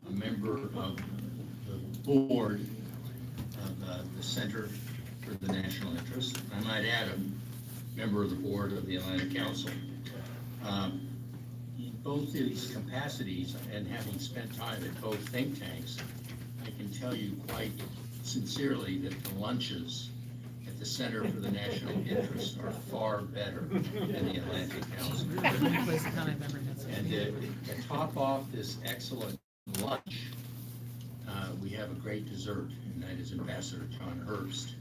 a member of the board of the Center for the National Interest. I might add, a member of the board of the Atlantic Council. Um, in both these capacities, and having spent time at both think tanks, I can tell you quite sincerely that the lunches at the Center for the National Interest are far better than the Atlantic Council. And to top off this excellent lunch, we have a great dessert, and that is Ambassador John Herbst,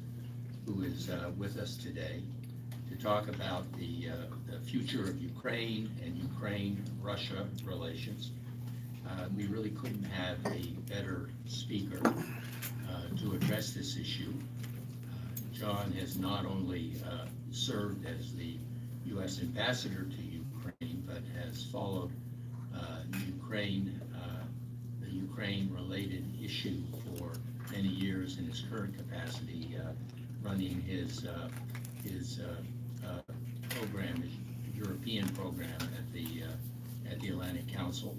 who is with us today to talk about the future of Ukraine and Ukraine-Russia relations. We really couldn't have a better speaker to address this issue. John has not only served as the U.S. ambassador to Ukraine, but has followed Ukraine, the Ukraine-related issue for many years in his current capacity, running his program, his European program at the Atlantic Council,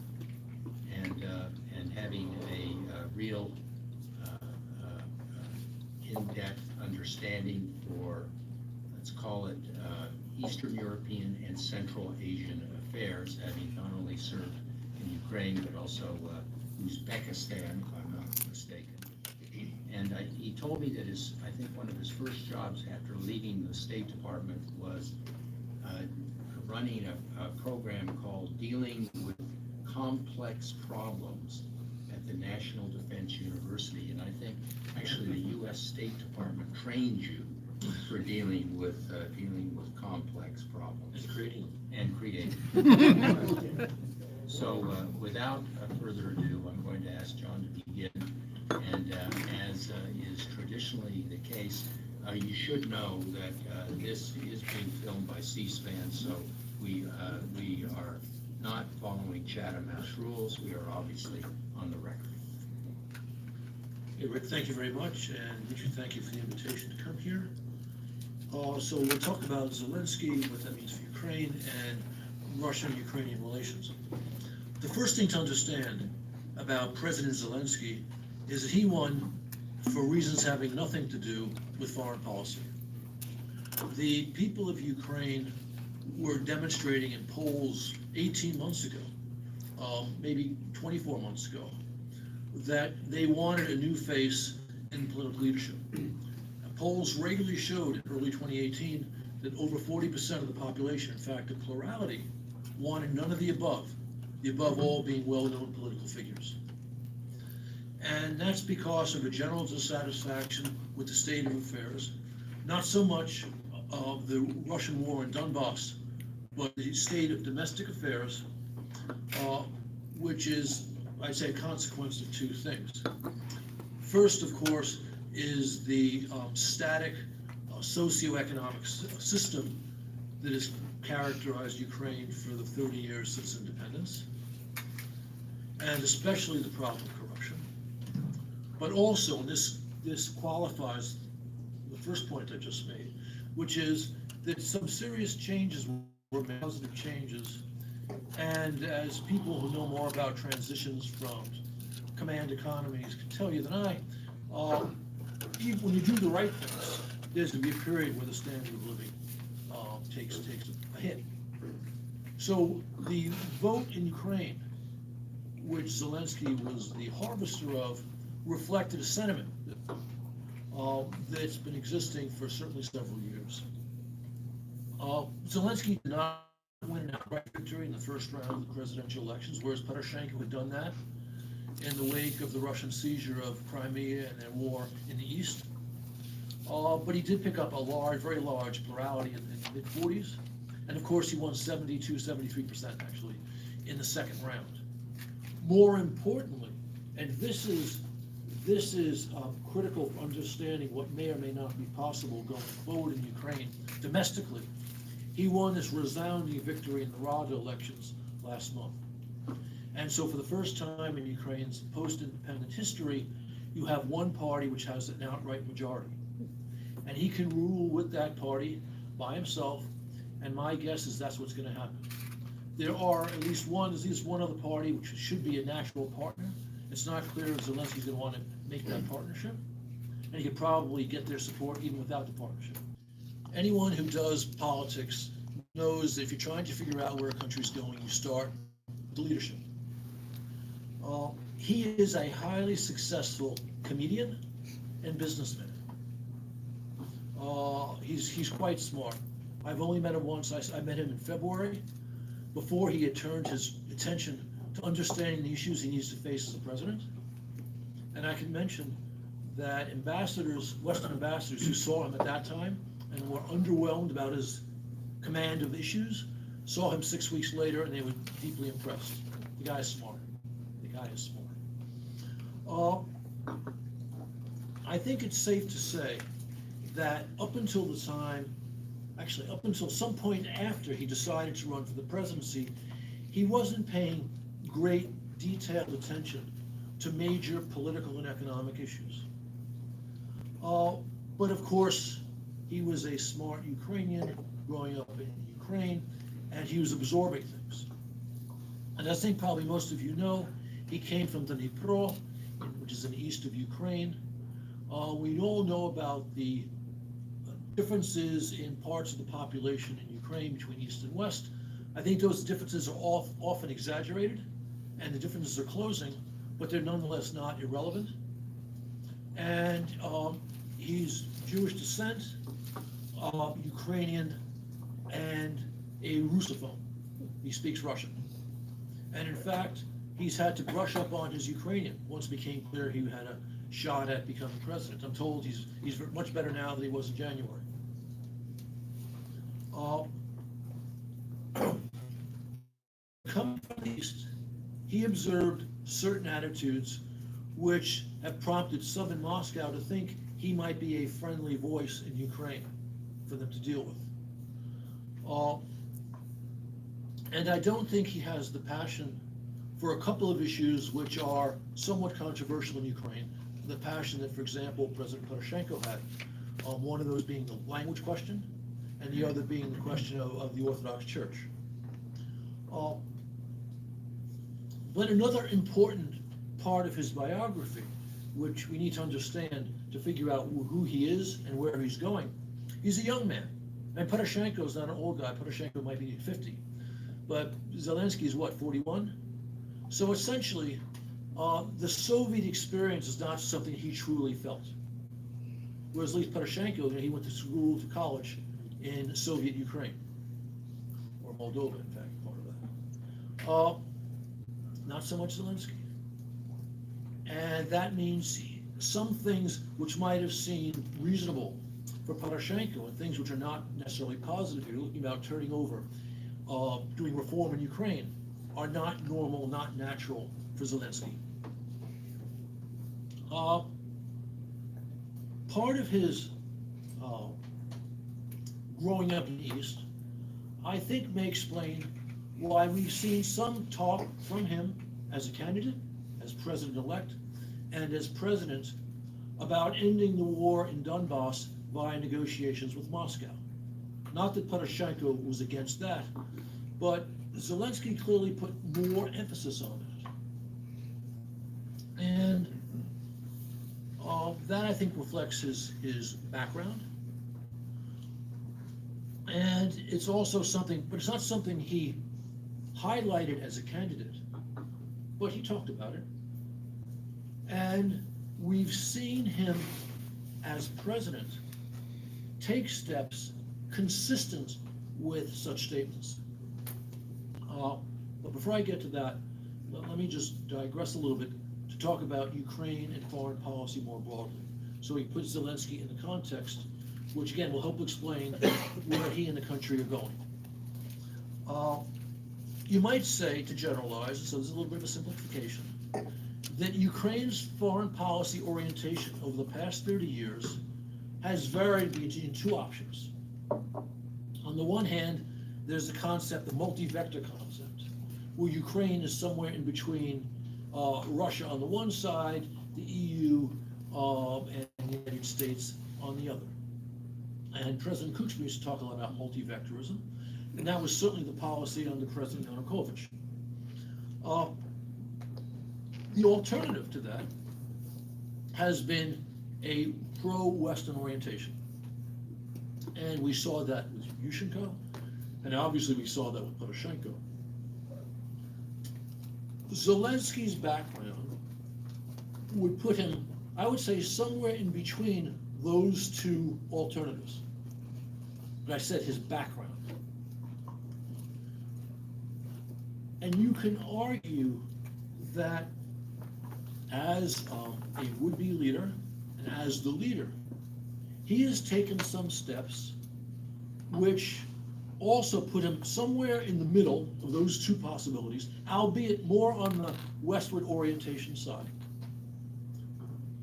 and having a real in-depth understanding for, let's call it, Eastern European and Central Asian affairs, having not only served in Ukraine, but also Uzbekistan, if I'm not mistaken. And he told me that I think one of his first jobs after leaving the State Department was running a program called Dealing with Complex Problems at the National Defense University. And I think actually the U.S. State Department trained you for dealing with complex problems. And creating. So without further ado, I'm going to ask John to begin. And as is traditionally the case, you should know that this is being filmed by C-SPAN, so we are not following Chatham House rules. We are obviously on the record. Hey, Rick, thank you very much, and Richard, thank you for the invitation to come here. So we'll talk about Zelensky, what that means for Ukraine, and Russian-Ukrainian relations. The first thing to understand about President Zelensky is that he won for reasons having nothing to do with foreign policy. The people of Ukraine were demonstrating in polls 18 months ago, maybe 24 months ago, that they wanted a new face in political leadership. Polls regularly showed in early 2018 that over 40% of the population, in fact, a plurality, wanted none of the above all being well-known political figures. And that's because of a general dissatisfaction with the state of affairs, not so much of the Russian war in Donbass, but the state of domestic affairs, which is, I'd say, a consequence of two things. First, of course, is the static socioeconomic system that has characterized Ukraine for the 30 years since independence, and especially the problem of corruption. But also, and this qualifies the first point I just made, which is that some serious changes were made, positive changes, and as people who know more about transitions from command economies can tell you than I, even when you do the right things, there's going to be a period where the standard of living takes a hit. So the vote in Ukraine, which Zelensky was the harvester of, reflected a sentiment that's been existing for certainly several years. Zelensky did not win an outright victory in the first round of the presidential elections, whereas Poroshenko had done that in the wake of the Russian seizure of Crimea and their war in the east. But he did pick up a very large plurality in the mid-40s. And of course, he won 73% actually in the second round. More importantly, and this is critical for understanding what may or may not be possible going forward in Ukraine domestically, he won this resounding victory in the Rada elections last month. And so for the first time in Ukraine's post-independent history, you have one party which has an outright majority. And he can rule with that party by himself, and my guess is that's what's going to happen. There's at least one other party which should be a natural partner, It's not clear if Zelensky's going to want to make that partnership, and he could probably get their support even without the partnership. Anyone who does politics knows that if you're trying to figure out where a country's going, you start with the leadership. He is a highly successful comedian and businessman. He's quite smart. I've only met him once. I met him in February, before he had turned his attention to understanding the issues he needs to face as a president. And I can mention that ambassadors, Western ambassadors who saw him at that time and were underwhelmed about his command of issues, saw him 6 weeks later and they were deeply impressed. The guy is smart. The guy is smart. I think it's safe to say that up until the time, actually up until some point after he decided to run for the presidency, he wasn't paying great detailed attention to major political and economic issues. But of course, he was a smart Ukrainian growing up in Ukraine, and he was absorbing things. And I think probably most of you know, he came from Dnipro, which is in the east of Ukraine. We all know about the differences in parts of the population in Ukraine between East and West. I think those differences are often exaggerated, and the differences are closing, but they're nonetheless not irrelevant. And he's Jewish descent, Ukrainian, and a Russophone. He speaks Russian. And in fact, he's had to brush up on his Ukrainian once it became clear he had a shot at becoming president. I'm told he's much better now than he was in January. Coming from the East, he observed certain attitudes which have prompted some in Moscow to think he might be a friendly voice in Ukraine for them to deal with. And I don't think he has the passion for a couple of issues which are somewhat controversial in Ukraine. The passion that, for example, President Poroshenko had, one of those being the language question, and the other being the question of the Orthodox Church. But another important part of his biography, which we need to understand to figure out who he is and where he's going, he's a young man. And Poroshenko is not an old guy. Poroshenko might be 50. But Zelensky is what, 41? So essentially, the Soviet experience is not something he truly felt. Whereas at least Poroshenko, he went to school, to college in Soviet Ukraine, or Moldova, in fact, part of that. Not so much Zelensky. And that means some things which might have seemed reasonable for Poroshenko and things which are not necessarily positive here, looking about turning over, doing reform in Ukraine, are not normal, not natural for Zelensky. Part of his growing up in the East, I think may explain why we've seen some talk from him as a candidate, as president-elect, and as president about ending the war in Donbass via negotiations with Moscow. Not that Poroshenko was against that, but Zelensky clearly put more emphasis on it. And that, I think, reflects his background. And it's also something, but it's not something he highlighted as a candidate, but he talked about it. And we've seen him as president take steps consistent with such statements. But before I get to that, let me just digress a little bit to talk about Ukraine and foreign policy more broadly. So he puts Zelensky in the context, which again will help explain where he and the country are going. You might say, to generalize, so this is a little bit of a simplification, that Ukraine's foreign policy orientation over the past 30 years has varied between two options. On the one hand, there's the concept, the multi-vector concept, where Ukraine is somewhere in between Russia on the one side, the EU and the United States on the other. And President Kuchma used to talk a lot about multi-vectorism, and that was certainly the policy under President Yanukovych. The alternative to that has been a pro-Western orientation. And we saw that with Yushchenko, and obviously we saw that with Poroshenko. Zelensky's background would put him, I would say, somewhere in between those two alternatives. But I said his background. And you can argue that as a would-be leader, and as the leader, he has taken some steps which also put him somewhere in the middle of those two possibilities, albeit more on the westward orientation side.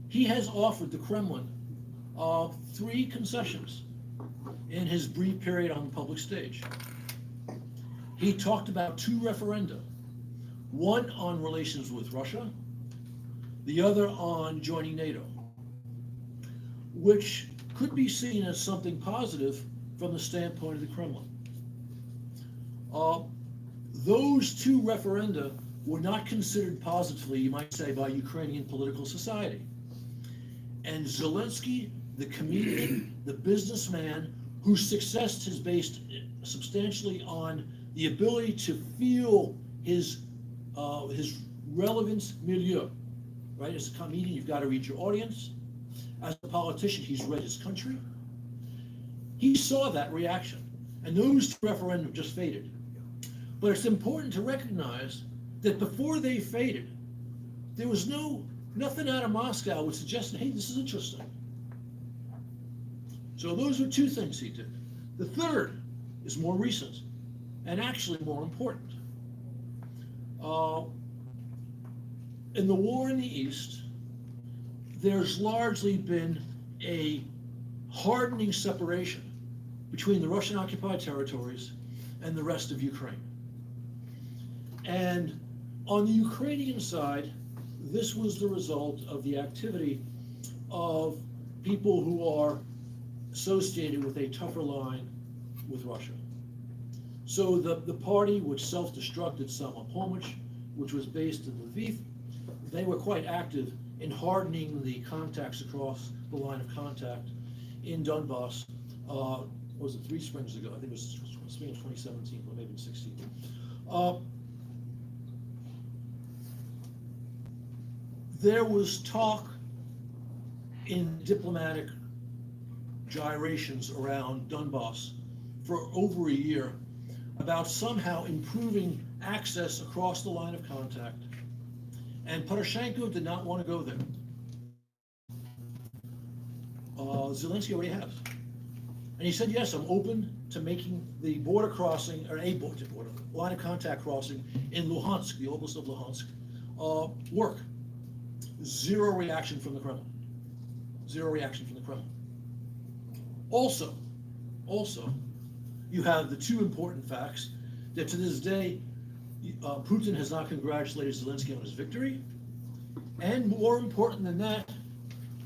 He has offered the Kremlin 3 concessions in his brief period on the public stage. He talked about 2 referenda, one on relations with Russia, the other on joining NATO, which could be seen as something positive from the standpoint of the Kremlin. Those 2 referenda were not considered positively, you might say, by Ukrainian political society. And Zelensky, the comedian, the businessman, whose success is based substantially on the ability to feel his relevance milieu, right? As a comedian, you've got to read your audience. As a politician, he's read his country. He saw that reaction, and those 2 referendums just faded. But it's important to recognize that before they faded, there was nothing out of Moscow which suggested, hey, this is interesting. So those are 2 things he did. The third is more recent and actually more important. In the war in the East, there's largely been a hardening separation between the Russian-occupied territories and the rest of Ukraine. And on the Ukrainian side, this was the result of the activity of people who are associated with a tougher line with Russia. So the party which self-destructed Samopomochy, which was based in Lviv, they were quite active in hardening the contacts across the line of contact in Donbass. Was it 3 springs ago? I think it was spring of 2017, or maybe 16. There was talk in diplomatic gyrations around Donbass for over a year about somehow improving access across the line of contact. And Poroshenko did not want to go there. Zelensky already has. And he said, yes, I'm open to making the border crossing, or a border, line of contact crossing in Luhansk, the oblast of Luhansk, work. 0 reaction from the Kremlin. 0 reaction from the Kremlin. Also, you have the 2 important facts that to this day, Putin has not congratulated Zelensky on his victory. And more important than that,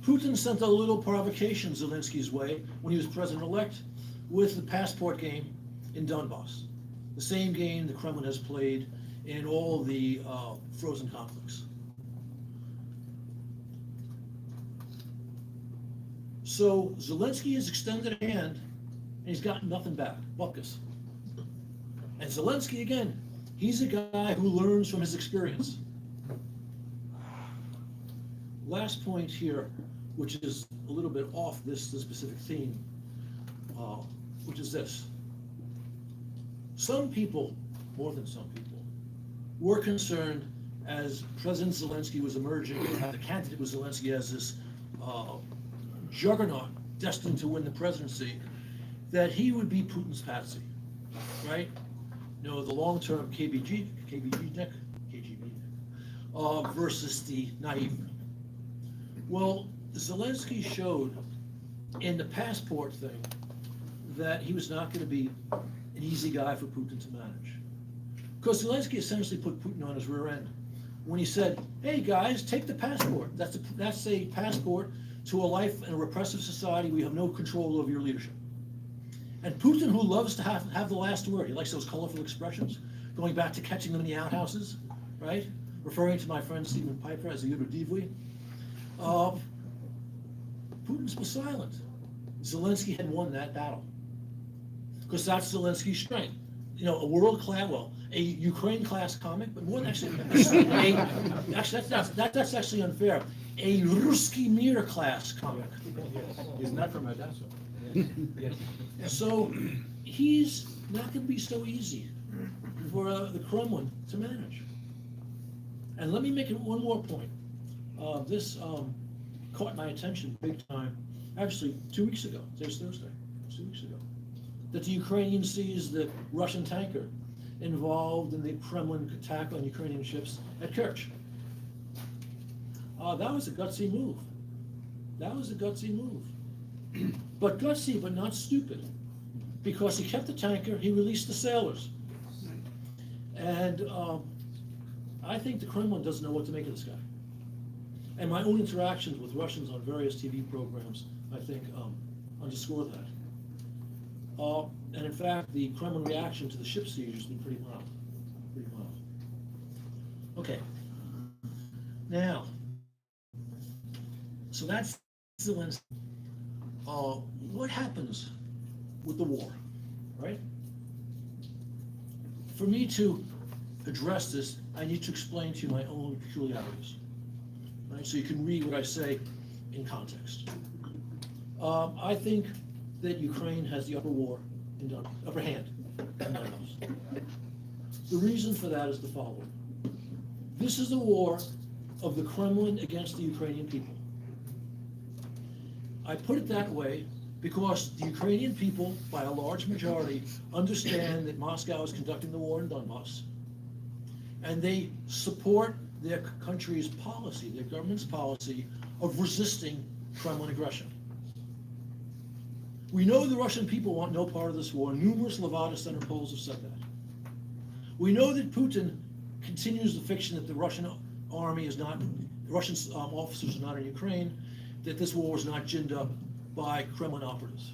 Putin sent a little provocation Zelensky's way when he was president-elect with the passport game in Donbass. The same game the Kremlin has played in all the frozen conflicts. So Zelensky has extended a hand, and he's gotten nothing back. Buckus. And Zelensky, again, he's a guy who learns from his experience. Last point here, which is a little bit off this specific theme, which is this. Some people, more than some people, were concerned as President Zelensky was emerging, or the candidate was Zelensky as this juggernaut destined to win the presidency, that he would be Putin's patsy, right? You know, the long-term KGB versus the naive. Well, Zelensky showed in the passport thing that he was not going to be an easy guy for Putin to manage. Because Zelensky essentially put Putin on his rear end when he said, hey guys, take the passport. That's a passport to a life in a repressive society. We have no control over your leadership. And Putin, who loves to have the last word, he likes those colorful expressions, going back to catching them in the outhouses, right? referring to my friend Stephen Piper as a Yudodivli, Putin was silent. Zelensky had won that battle. Because that's Zelensky's strength. You know, a world-class, well, a Ukraine-class comic, but more than actually, that's actually unfair. A Ruski Mir-class comic. He's not from Odessa. So he's not going to be so easy for the Kremlin to manage. And let me make one more point. This caught my attention big time, actually 2 weeks ago. Today's Thursday, 2 weeks ago. That the Ukrainian sees the Russian tanker involved in the Kremlin attack on Ukrainian ships at Kerch. That was a gutsy move. That was a gutsy move. But gutsy, but not stupid. Because he kept the tanker, he released the sailors. And I think the Kremlin doesn't know what to make of this guy. And my own interactions with Russians on various TV programs, I think, underscore that. And in fact, the Kremlin reaction to the ship siege has been pretty mild. Pretty mild. Okay. Now, so that's Zelensky. What happens with the war, right? For me to address this, I need to explain to you my own peculiarities, right? So you can read what I say in context. I think that Ukraine has the upper hand in Donbass. The reason for that is the following. This is a war of the Kremlin against the Ukrainian people. I put it that way because the Ukrainian people, by a large majority, understand that Moscow is conducting the war in Donbass, and they support their country's policy, their government's policy of resisting Kremlin aggression. We know the Russian people want no part of this war. Numerous Levada Center polls have said that. We know that Putin continues the fiction that the Russian army is not, Russian officers are not in Ukraine, that this war was not ginned up by Kremlin operatives,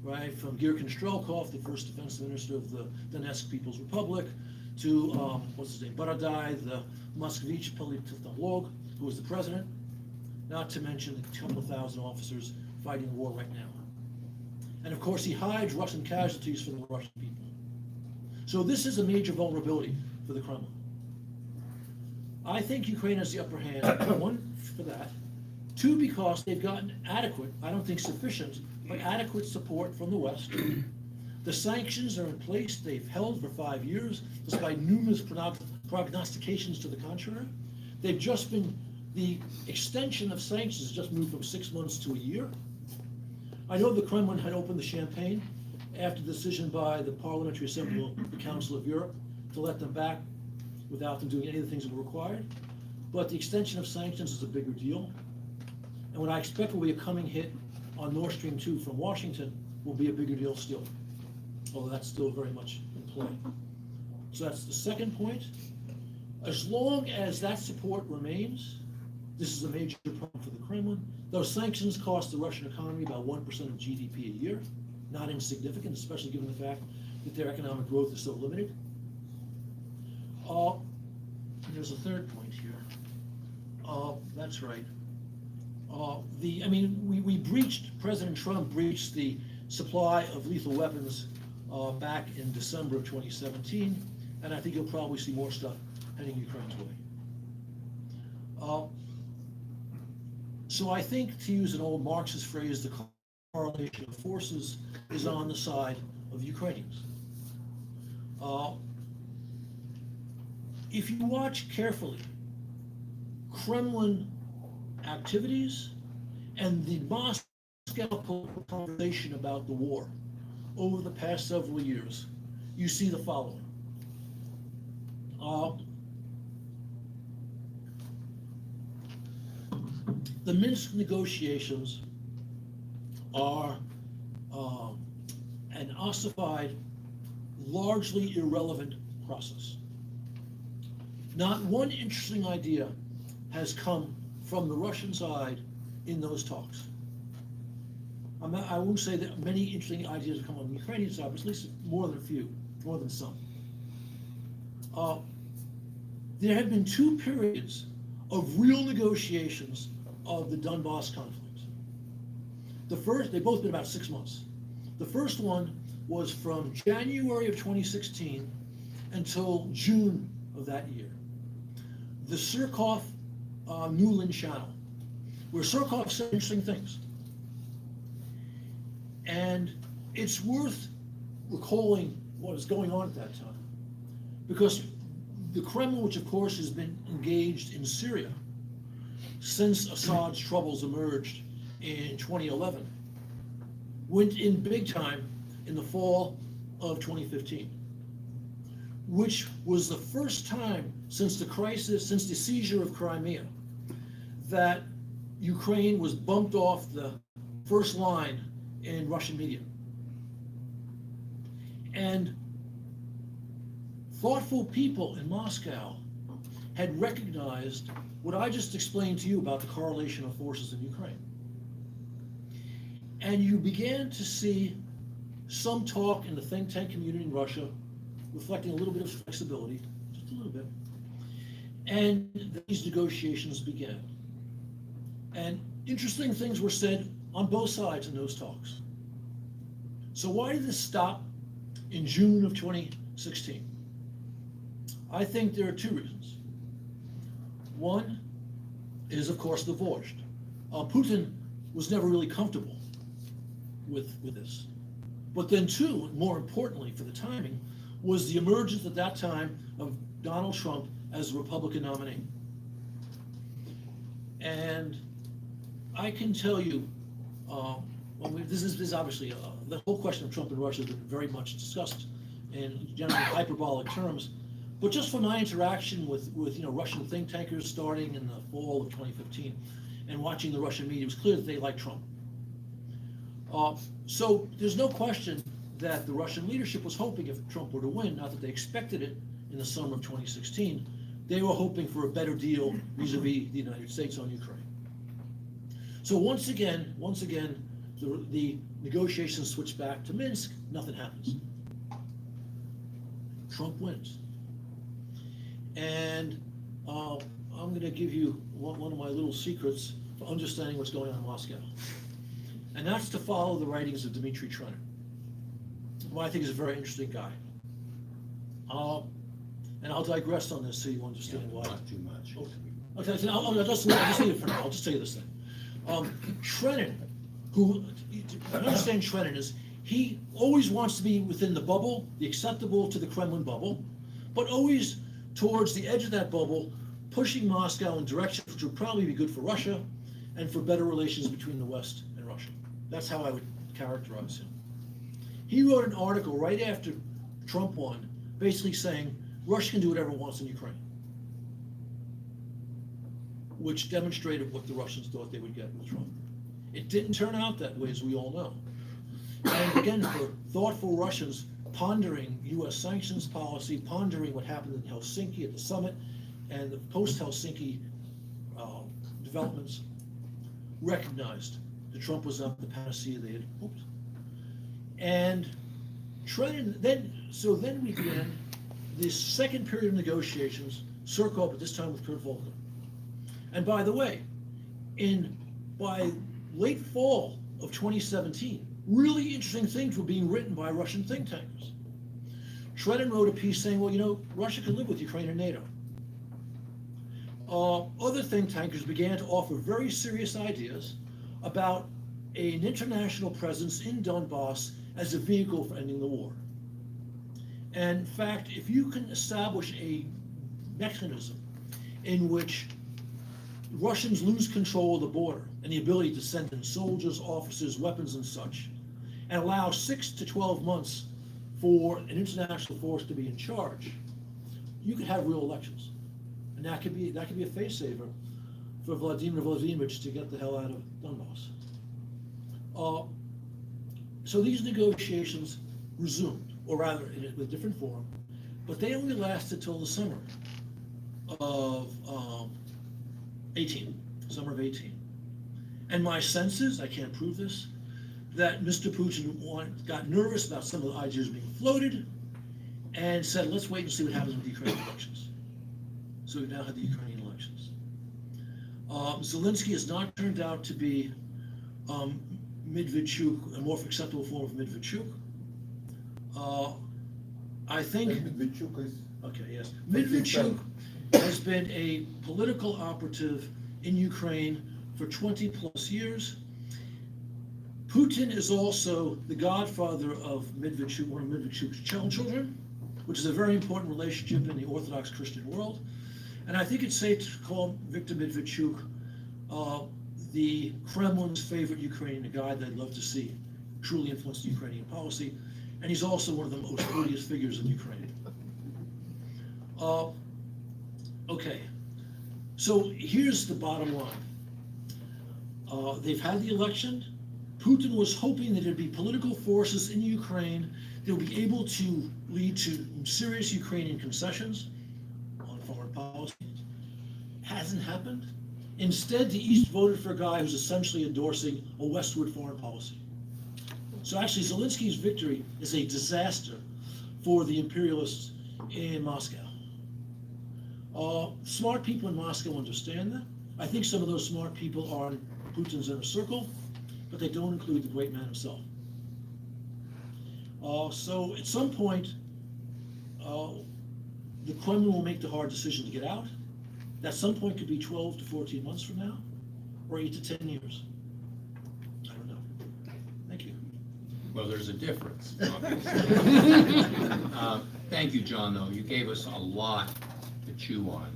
right? From Girkin Strelkov, the first defense minister of the Donetsk People's Republic, to, what's his name, Baradai, the Moskvich politolog, who was the president, not to mention a couple of thousand officers fighting the war right now. And of course, he hides Russian casualties from the Russian people. So this is a major vulnerability for the Kremlin. I think Ukraine has the upper hand, one, for that. Two, because they've gotten adequate, I don't think sufficient, but adequate support from the West. The sanctions are in place, they've held for 5 years, despite numerous prognostications to the contrary. They've just been, the extension of sanctions has just moved from 6 months to a year. I know the Kremlin had opened the champagne after the decision by the Parliamentary Assembly of the Council of Europe to let them back without them doing any of the things that were required. But the extension of sanctions is a bigger deal. And what I expect will be a coming hit on Nord Stream 2 from Washington will be a bigger deal still, although that's still very much in play. So that's the second point. As long as that support remains, this is a major problem for the Kremlin. Those sanctions cost the Russian economy about 1% of GDP a year, not insignificant, especially given the fact that their economic growth is so limited. There's a third point here. That's right. We breached, President Trump breached the supply of lethal weapons back in December of 2017, and I think you'll probably see more stuff heading Ukraine's way. So I think, to use an old Marxist phrase, the correlation of forces is on the side of the Ukrainians. If you watch carefully Kremlin activities and the Moscow conversation about the war over the past several years, you see the following. The Minsk negotiations are an ossified, largely irrelevant process. Not one interesting idea has come from the Russian side in those talks. I won't say that many interesting ideas have come on the Ukrainian side, but at least more than a few, more than some. there had been two periods of real negotiations of the Donbass conflict. The first, they've both been about 6 months. The first one was from January of 2016 until June of that year. The Surkov-Newland Channel, where Surkov said interesting things. And it's worth recalling what was going on at that time, because the Kremlin, which of course has been engaged in Syria since Assad's troubles emerged in 2011, went in big time in the fall of 2015, which was the first time since the crisis, since the seizure of Crimea, that Ukraine was bumped off the first line in Russian media. And thoughtful people in Moscow had recognized what I just explained to you about the correlation of forces in Ukraine. And you began to see some talk in the think tank community in Russia, reflecting a little bit of flexibility, just a little bit. And these negotiations began. And interesting things were said on both sides in those talks. So why did this stop in June of 2016? I think there are two reasons. One is, of course, the Vozhd. Putin was never really comfortable with this. But then two, more importantly for the timing, was the emergence at that time of Donald Trump as the Republican nominee. And I can tell you, this is obviously, the whole question of Trump and Russia has been very much discussed in generally hyperbolic terms. But just from my interaction with Russian think tankers starting in the fall of 2015 and watching the Russian media, it was clear that they like Trump. So there's no question that the Russian leadership was hoping if Trump were to win, not that they expected it in the summer of 2016, they were hoping for a better deal vis-a-vis the United States on Ukraine. So once again, the negotiations switch back to Minsk, nothing happens. Trump wins. And I'm going to give you one of my little secrets for understanding what's going on in Moscow. And that's to follow the writings of Dmitry Trenin, who I think is a very interesting guy. And I'll digress on this so you understand why. Not too much. Okay, so I'll just leave it for now. I'll just tell you this thing. Trenin, who, I understand Trenin is, he always wants to be within the bubble, the acceptable to the Kremlin bubble, but always towards the edge of that bubble, pushing Moscow in directions which would probably be good for Russia and for better relations between the West and Russia. That's how I would characterize him. He wrote an article right after Trump won, basically saying Russia can do whatever it wants in Ukraine, which demonstrated what the Russians thought they would get with Trump. It didn't turn out that way, as we all know. And again, for thoughtful Russians pondering U.S. sanctions policy, pondering what happened in Helsinki at the summit, and the post-Helsinki developments, recognized that Trump was not the panacea they had hoped. And then we began this second period of negotiations, Surkov, at this time with Kurt Volker. And by the way, by late fall of 2017, really interesting things were being written by Russian think tankers. Trenin wrote a piece saying, well, Russia can live with Ukraine and NATO. Other think tankers began to offer very serious ideas about an international presence in Donbass as a vehicle for ending the war. And in fact, if you can establish a mechanism in which Russians lose control of the border and the ability to send in soldiers, officers, weapons, and such, and allow 6 to 12 months for an international force to be in charge, you could have real elections. And that could be a face saver for Vladimir Vladimirovich to get the hell out of Donbass. So these negotiations resumed, or rather in a different form, but they only lasted till the summer of 18. And my sense is, I can't prove this, that Mr. Putin got nervous about some of the ideas being floated and said, let's wait and see what happens with the Ukrainian elections. So we've now had the Ukrainian elections. Zelensky has not turned out to be Medvedchuk, a more acceptable form of Medvedchuk. I think, Medvedchuk is. okay, yes, Medvedchuk has been a political operative in Ukraine for 20 plus years. Putin is also the godfather of Medvedchuk, one of Medvedchuk's children, which is a very important relationship in the Orthodox Christian world. And I think it's safe to call Viktor Medvedchuk the Kremlin's favorite Ukrainian, a guy they'd love to see truly influence the Ukrainian policy. And he's also one of the most odious figures in Ukraine. Okay, so here's the bottom line. They've had the election. Putin was hoping that there'd be political forces in Ukraine that would be able to lead to serious Ukrainian concessions on foreign policy. Hasn't happened. Instead, the East voted for a guy who's essentially endorsing a westward foreign policy. So actually, Zelensky's victory is a disaster for the imperialists in Moscow. Smart people in Moscow understand that. I think some of those smart people are in Putin's inner circle, but they don't include the great man himself. So at some point, the Kremlin will make the hard decision to get out. That some point could be 12 to 14 months from now, or 8 to 10 years. I don't know. Thank you. Well, there's a difference, obviously. Thank you, John, though. You gave us a lot to chew on.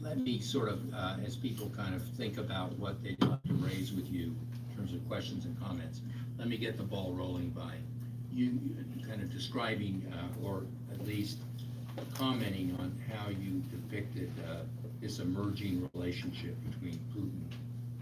Let me sort of, as people kind of think about what they'd like to raise with you in terms of questions and comments, let me get the ball rolling by you kind of describing, or at least commenting on how you depicted this emerging relationship between Putin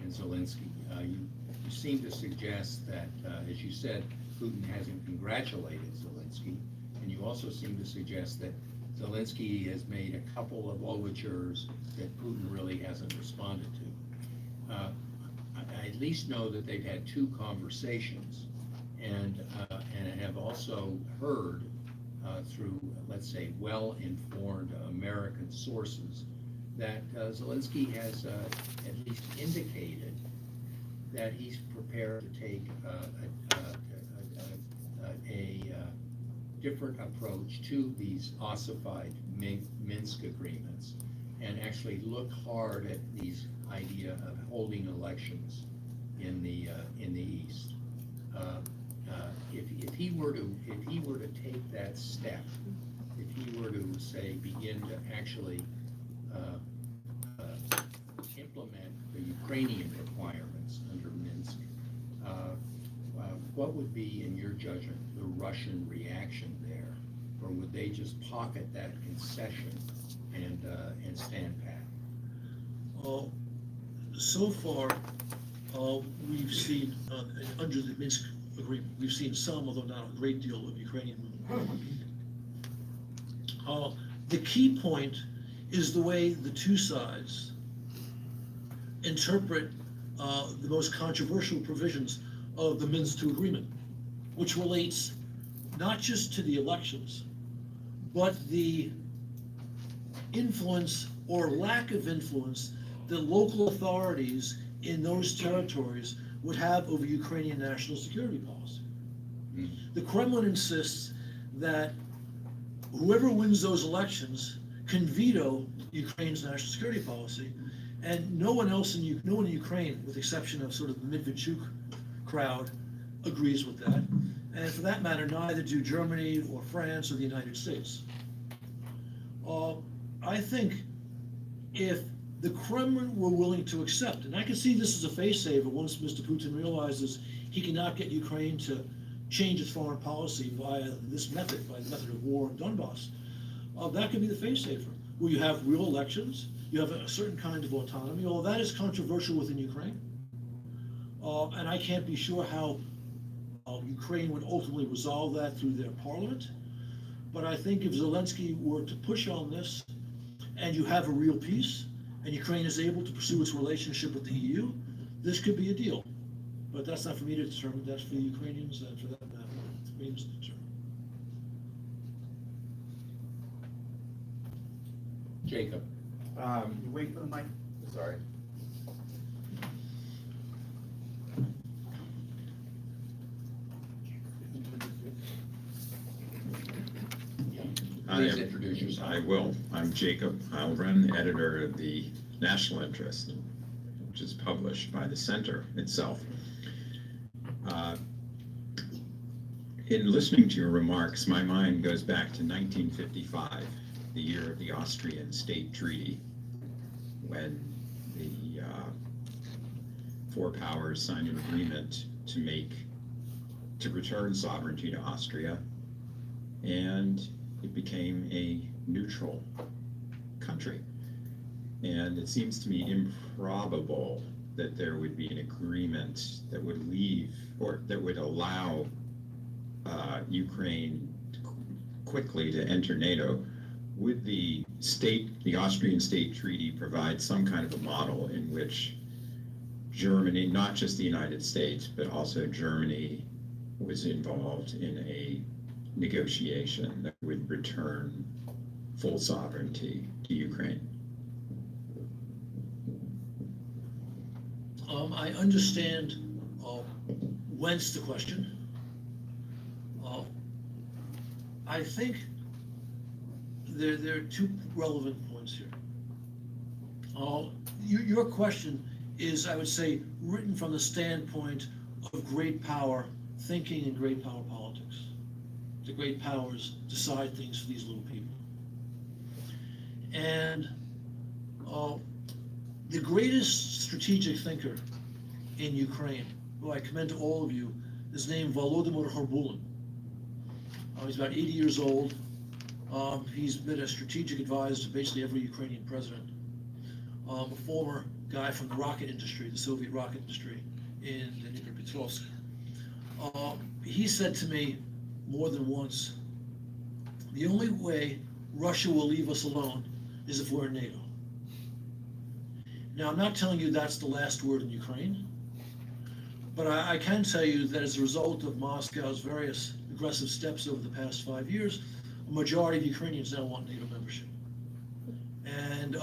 and Zelensky. You seem to suggest that, as you said, Putin hasn't congratulated Zelensky, and you also seem to suggest that Zelensky has made a couple of overtures that Putin really hasn't responded to. I at least know that they've had 2 conversations, and have also heard through, let's say, well-informed American sources that Zelensky has at least indicated that he's prepared to take a different approach to these ossified Minsk agreements, and actually look hard at these idea of holding elections in the East. If he were to take that step, if he were to say begin to actually implement the Ukrainian requirements under Minsk, what would be, in your judgment, the Russian reaction there, or would they just pocket that concession and stand pat? So far, we've seen under the Minsk agreement, we've seen some, although not a great deal, of Ukrainian movement. The key point is the way the 2 sides interpret the most controversial provisions of the Minsk II agreement, which relates not just to the elections, but the influence or lack of influence that local authorities in those territories would have over Ukrainian national security policy. The Kremlin insists that whoever wins those elections can veto Ukraine's national security policy, and no one in Ukraine, with the exception of sort of the Medvedchuk crowd, agrees with that. And for that matter, neither do Germany or France or the United States. I think if the Kremlin were willing to accept, and I can see this as a face saver once Mr. Putin realizes he cannot get Ukraine to change its foreign policy via this method, by the method of war in Donbass, that could be the face saver, where you have real elections, you have a certain kind of autonomy, although that is controversial within Ukraine. And I can't be sure how Ukraine would ultimately resolve that through their parliament. But I think if Zelensky were to push on this, and you have a real peace, and Ukraine is able to pursue its relationship with the EU, this could be a deal. But that's not for me to determine, that's for the Ukrainians, and for that matter, the Ukrainians to determine. Jacob. You wait for the mic? Sorry. Please introduce yourself. I will. I'm Jacob Heilbron, editor of the National Interest, which is published by the Center itself. In listening to your remarks, my mind goes back to 1955, the year of the Austrian State Treaty, when the four powers signed an agreement to return sovereignty to Austria, and it became a neutral country. And it seems to me improbable that there would be an agreement that would leave, or that would allow Ukraine quickly to enter NATO. Would the Austrian State Treaty provide some kind of a model in which Germany, not just the United States, but also Germany, was involved in a negotiation that would return full sovereignty to Ukraine? I understand whence the question. I think there are two relevant points here. Your question is, I would say, written from the standpoint of great power thinking and great power politics. The great powers decide things for these little people. And the greatest strategic thinker in Ukraine, who I commend to all of you, is named Volodymyr Horbulin. He's about 80 years old. He's been a strategic advisor to basically every Ukrainian president. A former guy from the rocket industry, the Soviet rocket industry in Dnipropetrovsk. He said to me more than once, the only way Russia will leave us alone is if we're in NATO. Now, I'm not telling you that's the last word in Ukraine, but I can tell you that as a result of Moscow's various aggressive steps over the past 5 years, a majority of Ukrainians now want NATO membership. And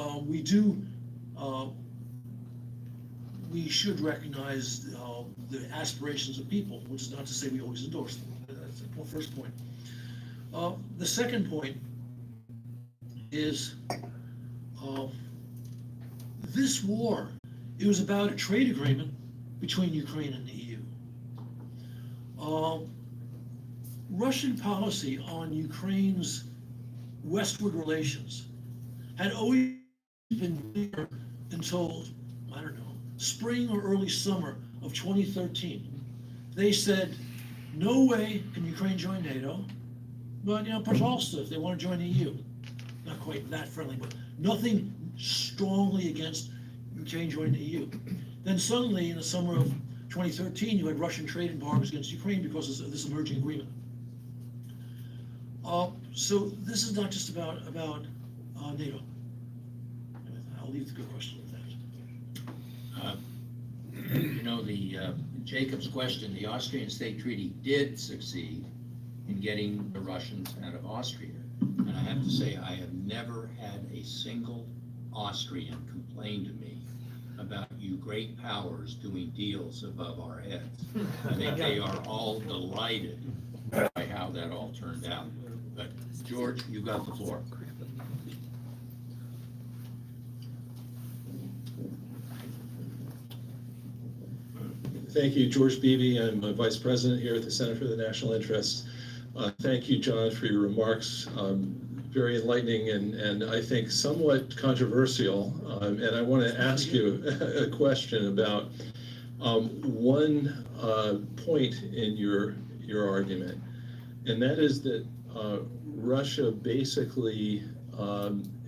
we should recognize the aspirations of people, which is not to say we always endorse them. That's the first point. The second point is this war, it was about a trade agreement between Ukraine and the EU. Russian policy on Ukraine's westward relations had always been clear until, I don't know, spring or early summer of 2013. They said, no way can Ukraine join NATO, but, пожалуйста, if they want to join the EU. Not quite that friendly, but nothing strongly against Ukraine joining the EU. Then suddenly, in the summer of 2013, you had Russian trade embargoes against Ukraine because of this emerging agreement. So this is not just about NATO. I'll leave the good question with that. Jacob's question, the Austrian State Treaty did succeed in getting the Russians out of Austria. And I have to say, I have never had a single Austrian complain to me about you great powers doing deals above our heads. I think they are all delighted by how that all turned out. But George, you got the floor. Thank you, George Beebe. I'm a vice president here at the Center for the National Interest. Thank you, John, for your remarks. Very enlightening and I think somewhat controversial. And I want to ask you a question about one point in your argument, and that is that Russia basically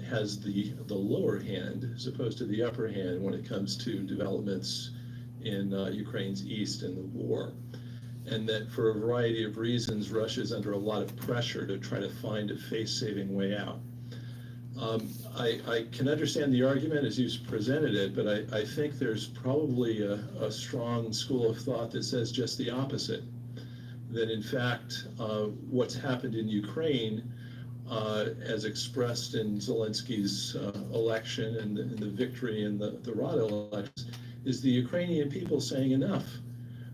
has the lower hand as opposed to the upper hand when it comes to developments in Ukraine's east in the war, and that for a variety of reasons Russia is under a lot of pressure to try to find a face-saving way out. I can understand the argument as you presented it, but I think there's probably a strong school of thought that says just the opposite, that in fact what's happened in Ukraine as expressed in Zelensky's election and the victory in the Rada elections, is the Ukrainian people saying enough.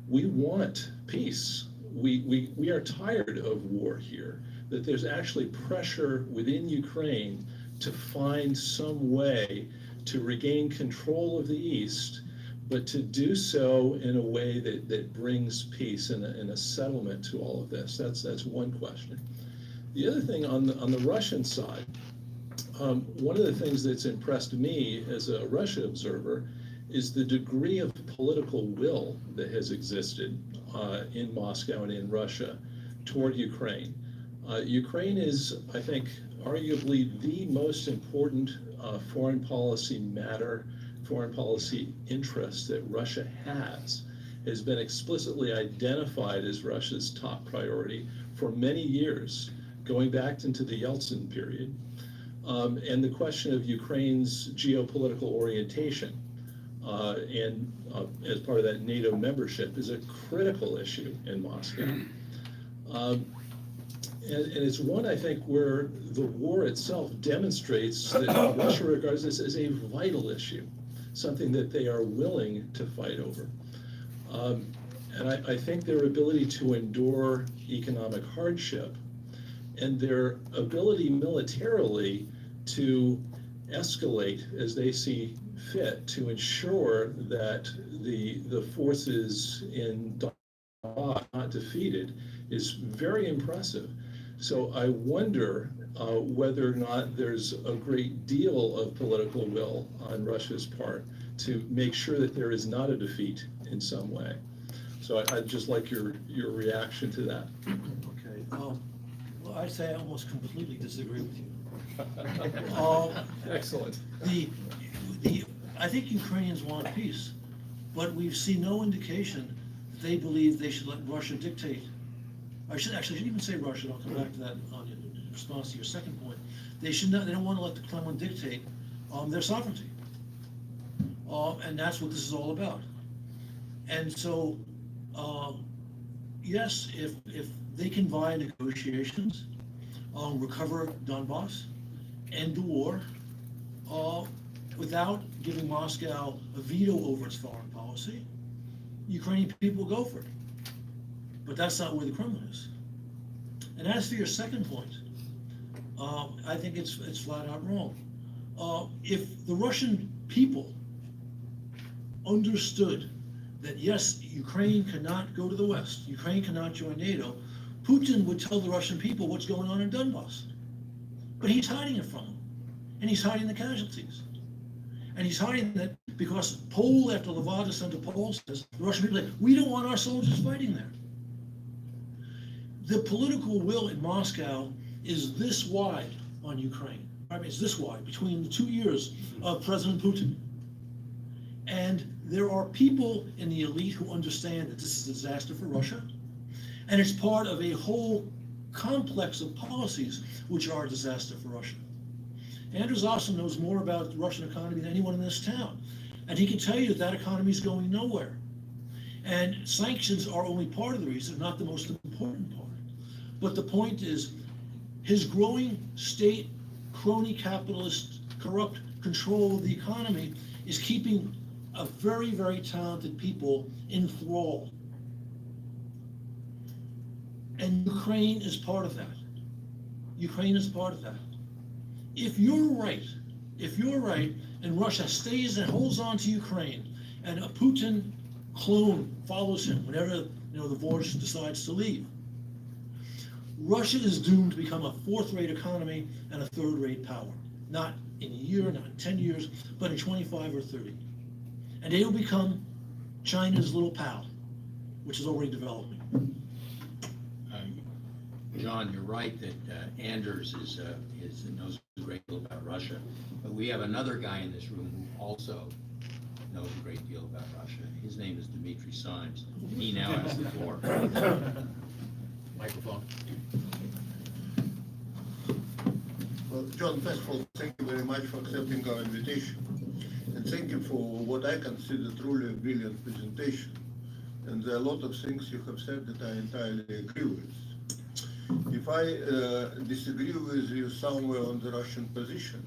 We want peace. We are tired of war here, that there's actually pressure within Ukraine to find some way to regain control of the East, but to do so in a way that brings peace and a settlement to all of this. That's one question. The other thing on the Russian side, one of the things that's impressed me as a Russia observer is the degree of political will that has existed in Moscow and in Russia toward Ukraine. Ukraine is, I think, arguably the most important foreign policy matter, foreign policy interest that Russia has been explicitly identified as Russia's top priority for many years, going back into the Yeltsin period. And the question of Ukraine's geopolitical orientation and as part of that NATO membership is a critical issue in Moscow. And it's one, I think, where the war itself demonstrates that Russia regards this as a vital issue, something that they are willing to fight over. And I think their ability to endure economic hardship and their ability militarily to escalate as they see fit to ensure that the forces in Donbass are not defeated is very impressive. So I wonder whether or not there's a great deal of political will on Russia's part to make sure that there is not a defeat in some way. So I'd just like your reaction to that. Okay, well, I'd say I almost completely disagree with you. Excellent. I think Ukrainians want peace, but we've seen no indication that they believe they should let Russia dictate. I shouldn't even say Russia, I'll come back to that in response to your second point. They don't want to let the Kremlin dictate their sovereignty. And that's what this is all about. And so, yes, if they can via negotiations, recover Donbass, end the war, without giving Moscow a veto over its foreign policy, Ukrainian people will go for it. But that's not where the Kremlin is. And as for your second point, I think it's flat out wrong. If the Russian people understood that yes, Ukraine cannot go to the West, Ukraine cannot join NATO, Putin would tell the Russian people what's going on in Donbass. But he's hiding it from them. And he's hiding the casualties. And he's hiding that because poll after Levada Center poll says, the Russian people say, we don't want our soldiers fighting there. The political will in Moscow is this wide on Ukraine. I mean, it's this wide between the 2 years of President Putin. And there are people in the elite who understand that this is a disaster for Russia. And it's part of a whole complex of policies which are a disaster for Russia. Andrew Zossin knows more about the Russian economy than anyone in this town. And he can tell you that that economy is going nowhere. And sanctions are only part of the reason, not the most important part. But the point is, his growing state, crony capitalist, corrupt control of the economy is keeping a very, very talented people in thrall. And Ukraine is part of that. Ukraine is part of that. If you're right, and Russia stays and holds on to Ukraine, and a Putin clone follows him whenever the Vorsh decides to leave, Russia is doomed to become a fourth-rate economy and a third-rate power. Not in a year, not in 10 years, but in 25 or 30. And they will become China's little pal, which is already developing. John, you're right that Anders knows a great deal about Russia, but we have another guy in this room who also knows a great deal about Russia. His name is Dimitri Simes, and he now has the floor. Microphone. Well, John, first of all, thank you very much for accepting our invitation. And thank you for what I consider truly a brilliant presentation. And there are a lot of things you have said that I entirely agree with. If I disagree with you somewhere on the Russian position,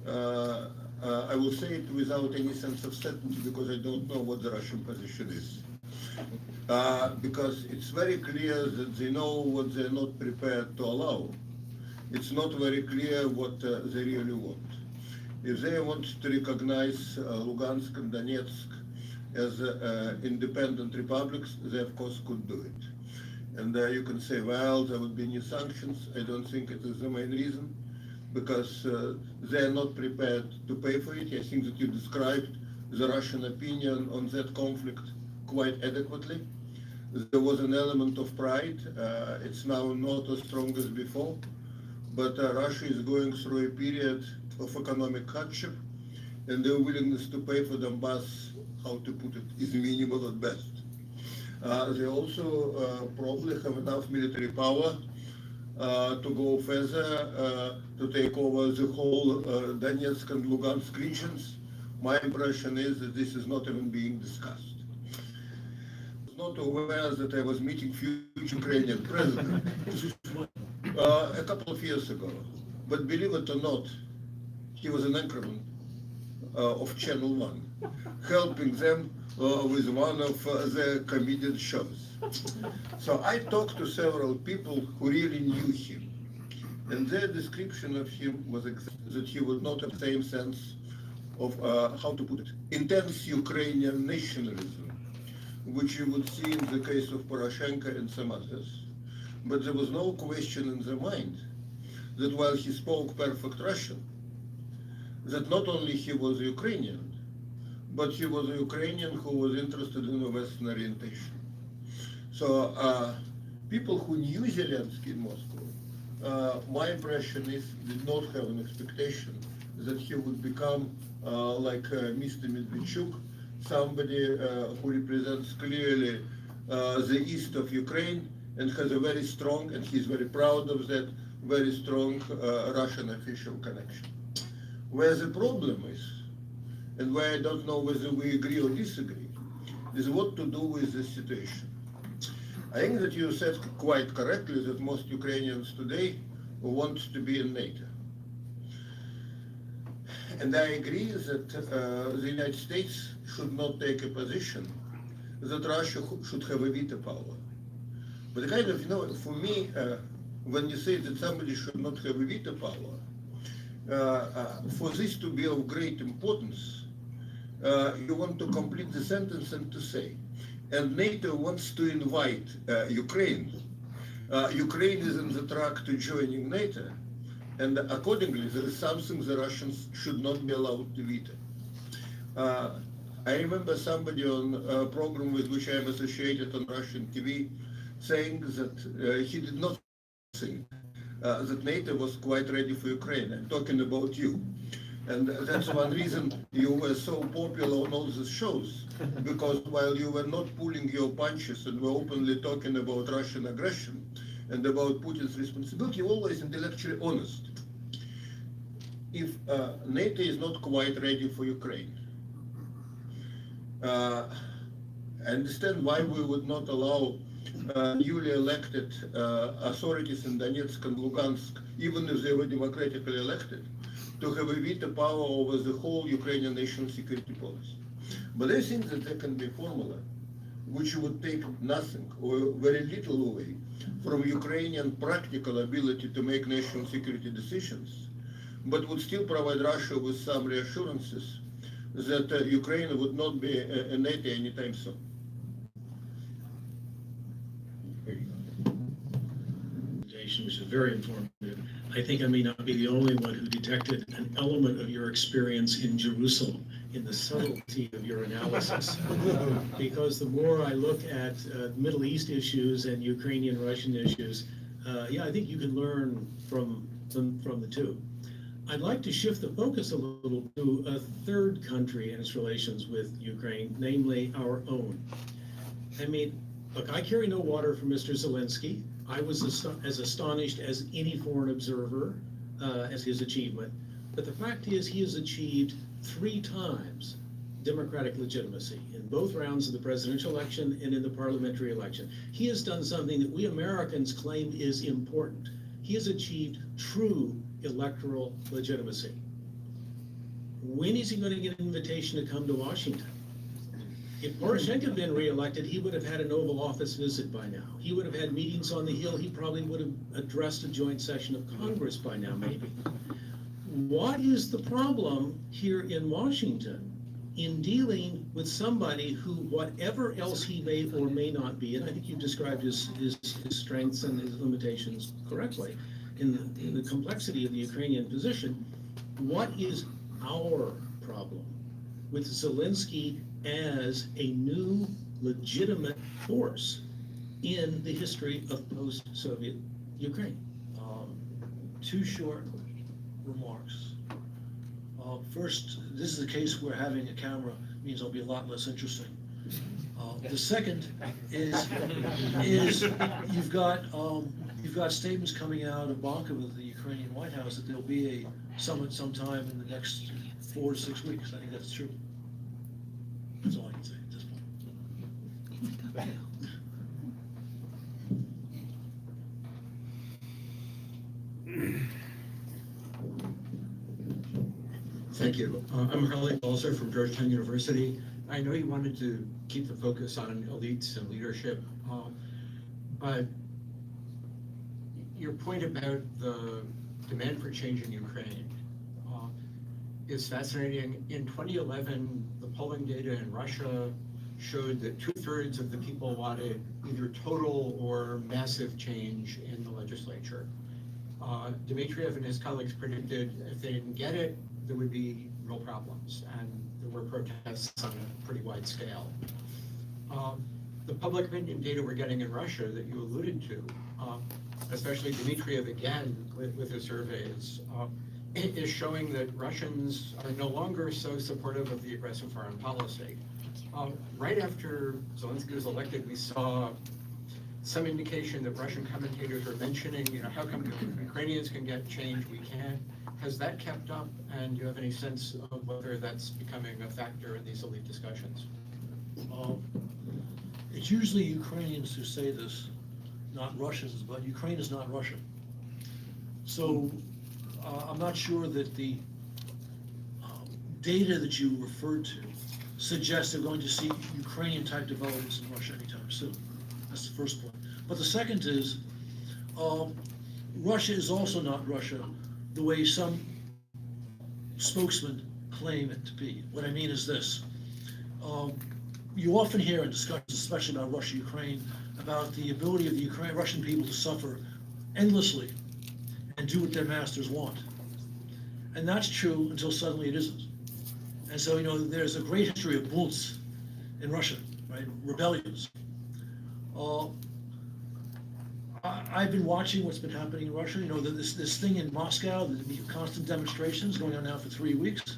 I will say it without any sense of certainty because I don't know what the Russian position is. Because it's very clear that they know what they're not prepared to allow. It's not very clear what they really want. If they want to recognize Lugansk and Donetsk as independent republics, they of course could do it. And you can say, well, there would be new sanctions. I don't think it is the main reason, because they are not prepared to pay for it. I think that you described the Russian opinion on that conflict quite adequately. There was an element of pride. It's now not as strong as before, but Russia is going through a period of economic hardship, and their willingness to pay for Donbass, how to put it, is minimal at best. They also probably have enough military power to go further, to take over the whole Donetsk and Lugansk regions. My impression is that this is not even being discussed. I was not aware that I was meeting future Ukrainian president a couple of years ago, but believe it or not, he was an anchorman of Channel One, helping them with one of their comedian shows. So I talked to several people who really knew him, and their description of him was that he would not have the same sense of, how to put it, intense Ukrainian nationalism, which you would see in the case of Poroshenko and some others. But there was no question in their mind that while he spoke perfect Russian, that not only he was Ukrainian, but he was a Ukrainian who was interested in a Western orientation. So people who knew Zelensky in Moscow, my impression is, did not have an expectation that he would become like Mr. Medvedchuk, somebody who represents clearly the east of Ukraine and has a very strong, and he's very proud of that, very strong Russian official connection. Where the problem is, and where I don't know whether we agree or disagree, is what to do with this situation. I think that you said quite correctly that most Ukrainians today want to be in NATO. And I agree that the United States should not take a position that Russia should have a veto power. But kind of, for me, when you say that somebody should not have a veto power, for this to be of great importance, you want to complete the sentence and to say, and NATO wants to invite Ukraine. Ukraine is on the track to joining NATO, and accordingly, there is something the Russians should not be allowed to veto. I remember somebody on a program with which I am associated on Russian TV saying that he did not think that NATO was quite ready for Ukraine. I'm talking about you. And that's one reason you were so popular on all these shows, because while you were not pulling your punches and were openly talking about Russian aggression and about Putin's responsibility, you're always intellectually honest. If NATO is not quite ready for Ukraine, I understand why we would not allow newly elected authorities in Donetsk and Lugansk, even if they were democratically elected, to have a veto power over the whole Ukrainian national security policy. But I think that there can be a formula which would take nothing or very little away from Ukrainian practical ability to make national security decisions, but would still provide Russia with some reassurances that Ukraine would not be a NATO anytime soon. Which is very informative. I think I may not be the only one who detected an element of your experience in Jerusalem, in the subtlety of your analysis. Because the more I look at Middle East issues and Ukrainian-Russian issues, I think you can learn from the two. I'd like to shift the focus a little to a third country and its relations with Ukraine, namely our own. I mean, look, I carry no water for Mr. Zelensky. I was as astonished as any foreign observer as his achievement. But the fact is, he has achieved 3 times democratic legitimacy in both rounds of the presidential election and in the parliamentary election. He has done something that we Americans claim is important. He has achieved true electoral legitimacy. When is he going to get an invitation to come to Washington? If Poroshenko had been reelected, he would have had an Oval Office visit by now. He would have had meetings on the Hill. He probably would have addressed a joint session of Congress by now, maybe. What is the problem here in Washington in dealing with somebody who, whatever else he may or may not be, and I think you described his strengths and his limitations correctly, in the complexity of the Ukrainian position, what is our problem with Zelensky as a new legitimate force in the history of post-Soviet Ukraine? Two short remarks. First, this is a case where having a camera means I'll be a lot less interesting. The second is you've got statements coming out of Banka with the Ukrainian White House that there'll be a summit sometime in the next 4 to 6 weeks. I think that's true. That's all I can say at this point. Thank you. I'm Harley Balzer from Georgetown University. I know you wanted to keep the focus on elites and leadership, but your point about the demand for change in Ukraine is fascinating. In 2011, the polling data in Russia showed that 2/3 of the people wanted either total or massive change in the legislature. Dmitriev and his colleagues predicted if they didn't get it, there would be real problems, and there were protests on a pretty wide scale. The public opinion data we're getting in Russia that you alluded to, especially Dmitriev again with his surveys, is showing that Russians are no longer so supportive of the aggressive foreign policy. Right after Zelensky was elected, we saw some indication that Russian commentators were mentioning, how come Ukrainians can get change, we can't? Has that kept up, and do you have any sense of whether that's becoming a factor in these elite discussions? It's usually Ukrainians who say this, not Russians, but Ukraine is not Russia. So I'm not sure that the data that you referred to suggests they're going to see Ukrainian-type developments in Russia anytime soon. That's the first point. But the second is, Russia is also not Russia the way some spokesmen claim it to be. What I mean is this. You often hear in discussions, especially about Russia-Ukraine, about the ability of the Russian people to suffer endlessly and do what their masters want. And that's true until suddenly it isn't. And so, there's a great history of bunts in Russia, right? Rebellions. I've been watching what's been happening in Russia. This thing in Moscow, the constant demonstrations going on now for 3 weeks.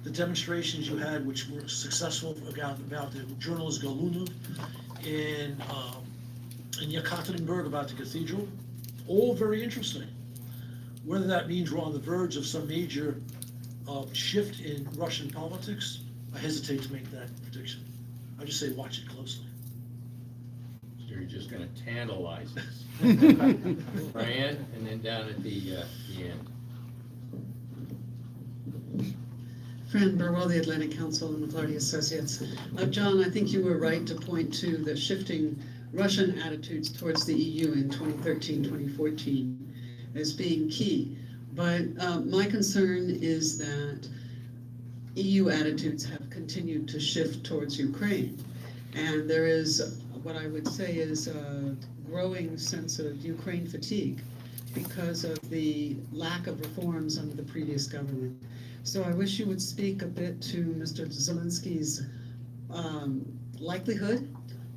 The demonstrations you had, which were successful about the journalist Golunov in Yekaterinburg about the cathedral, all very interesting. Whether that means we're on the verge of some major shift in Russian politics, I hesitate to make that prediction. I just say watch it closely. So you're just gonna tantalize us. Brian, and then down at the end. Fran Burwell, the Atlantic Council and McClarty Associates. John, I think you were right to point to the shifting Russian attitudes towards the EU in 2013, 2014 as being key. But my concern is that EU attitudes have continued to shift towards Ukraine. And there is what I would say is a growing sense of Ukraine fatigue because of the lack of reforms under the previous government. So I wish you would speak a bit to Mr. Zelensky's likelihood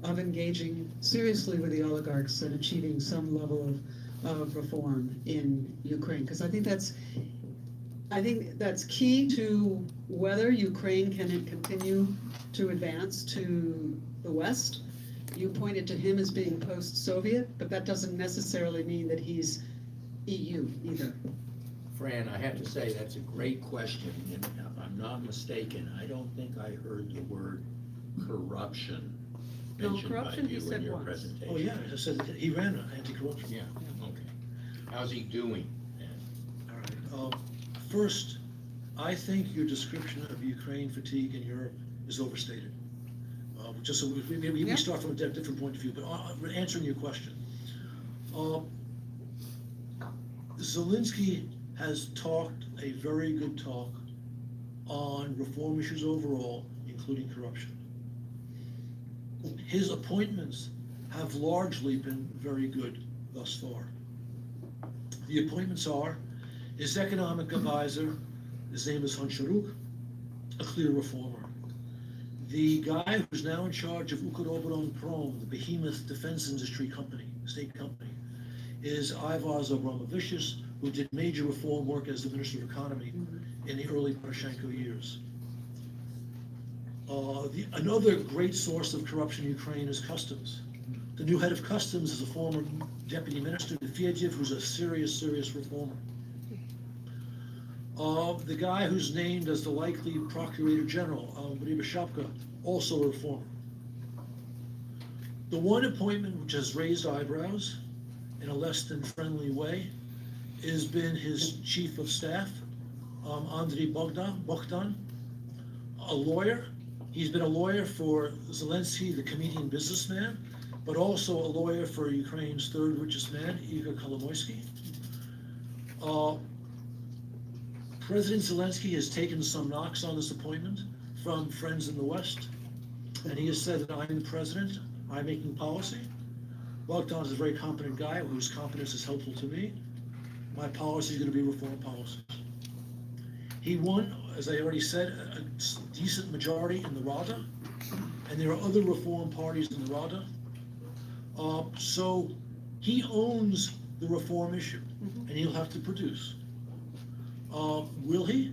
of engaging seriously with the oligarchs and achieving some level of reform in Ukraine, because I think that's key to whether Ukraine can continue to advance to the West. You pointed to him as being post-Soviet, but that doesn't necessarily mean that he's EU either. Fran, I have to say, that's a great question, and I'm not mistaken, I don't think I heard the word corruption No, mentioned by corruption he you said in your once. presentation. Oh, yeah, I said that he ran anti-corruption. Yeah, okay. How's he doing? All right. First, I think your description of Ukraine fatigue in Europe is overstated. Just so maybe Yeah. we start from a different point of view, but answering your question. Zelensky has talked a very good talk on reform issues overall, including corruption. His appointments have largely been very good thus far. The appointments are his economic advisor, his name is Honcharuk, a clear reformer. The guy who's now in charge of Ukroboronprom, the behemoth defense industry company, state company, is Ivar Abramovich, who did major reform work as the Minister of Economy in the early Poroshenko years. Another great source of corruption in Ukraine is customs. The new head of customs is a former deputy minister, Fedyev, who's a serious reformer. The guy who's named as the likely Procurator General, Rybashapka, also a reformer. The one appointment which has raised eyebrows in a less than friendly way has been his chief of staff, Andriy Bogdan, a lawyer. He's been a lawyer for Zelensky, the comedian businessman, but also a lawyer for Ukraine's third richest man, Igor Kolomoisky. President Zelensky has taken some knocks on this appointment from friends in the West, and he has said that I'm the president, I'm making policy. Bogdan is a very competent guy whose competence is helpful to me. My policy is going to be reform policies. He won, as I already said, a decent majority in the Rada, and there are other reform parties in the Rada. So he owns the reform issue, and he'll have to produce. Will he?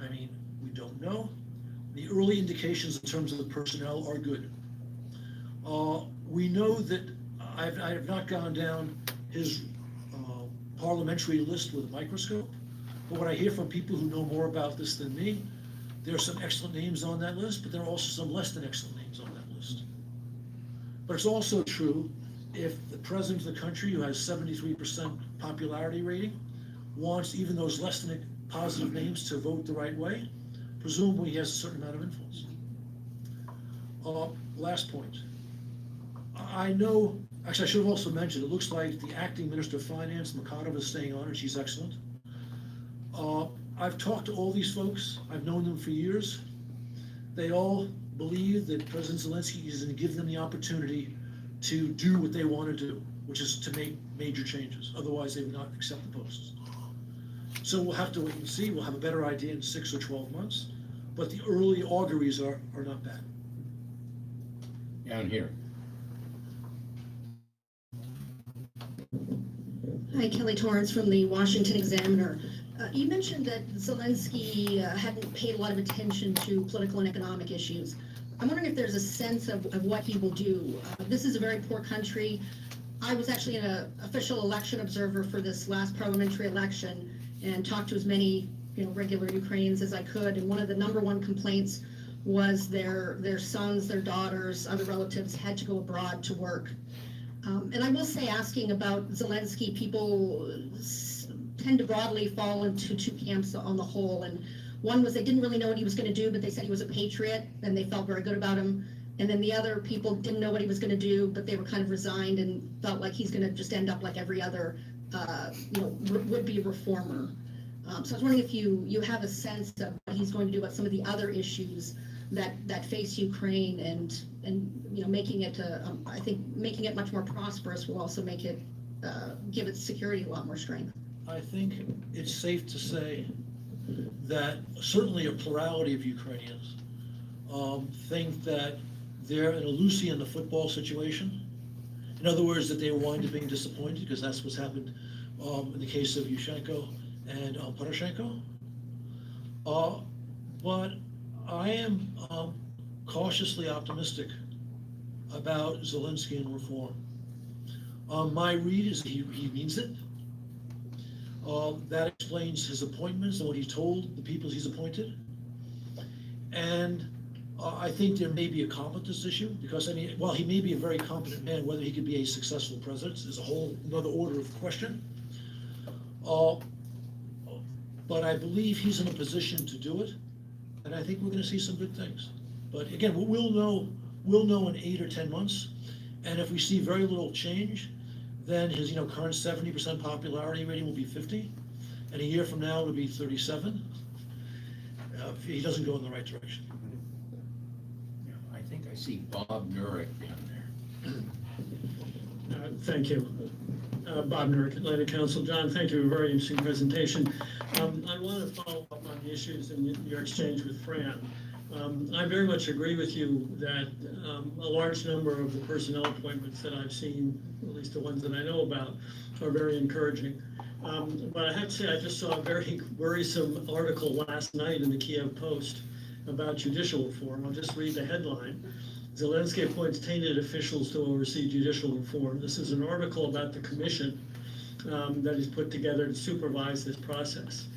I mean, we don't know. The early indications in terms of the personnel are good. We know that I have not gone down his parliamentary list with a microscope, but what I hear from people who know more about this than me, there are some excellent names on that list, but there are also some less than excellent names on that list. But it's also true, if the president of the country, who has 73% popularity rating, wants even those less than positive names to vote the right way, presumably he has a certain amount of influence. Last point. I know, actually I should have also mentioned, it looks like the acting Minister of Finance, Makarova, is staying on, and she's excellent. I've talked to all these folks, I've known them for years. They all believe that President Zelensky is going to give them the opportunity to do what they want to do, which is to make major changes. Otherwise, they would not accept the posts. So we'll have to wait and see. We'll have a better idea in 6 or 12 months. But the early auguries are not bad. Down here. Hi, Kelly Torrance from the Washington Examiner. You mentioned that Zelensky hadn't paid a lot of attention to political and economic issues. I'm wondering if there's a sense of what he will do. This is a very poor country. I was actually an official election observer for this last parliamentary election and talked to as many regular Ukrainians as I could. And one of the number one complaints was their sons, their daughters, other relatives had to go abroad to work. And I will say, asking about Zelensky, people tend to broadly fall into two camps on the whole. And one was they didn't really know what he was going to do, but they said he was a patriot, and they felt very good about him. And then the other people didn't know what he was going to do, but they were kind of resigned and felt like he's going to just end up like every other, would-be reformer. So I was wondering if you have a sense of what he's going to do about some of the other issues that face Ukraine, and making it I think making it much more prosperous will also make it give its security a lot more strength. I think it's safe to say that certainly a plurality of Ukrainians think that they're in a Lucy in the football situation. In other words, that they wind up being disappointed, because that's what's happened in the case of Yushchenko and Poroshenko. But I am cautiously optimistic about Zelensky and reform. My read is he means it. That explains his appointments and what he told the people he's appointed. And I think there may be a competence issue, because I mean, while he may be a very competent man, whether he could be a successful president is a whole another order of question. But I believe he's in a position to do it, and I think we're gonna see some good things. But again, we'll know in 8 or 10 months, and if we see very little change, then his, current 70% popularity rating will be 50, and a year from now it'll be 37, if he doesn't go in the right direction. I think I see Bob Nurick down there. Thank you. Bob Nurick, Atlantic Council. John, thank you, a very interesting presentation. I want to follow up on the issues in your exchange with Fran. I very much agree with you that a large number of the personnel appointments that I've seen, at least the ones that I know about, are very encouraging. But I have to say, I just saw a very worrisome article last night in the Kiev Post about judicial reform. I'll just read the headline. Zelensky appoints tainted officials to oversee judicial reform. This is an article about the commission that he's put together to supervise this process.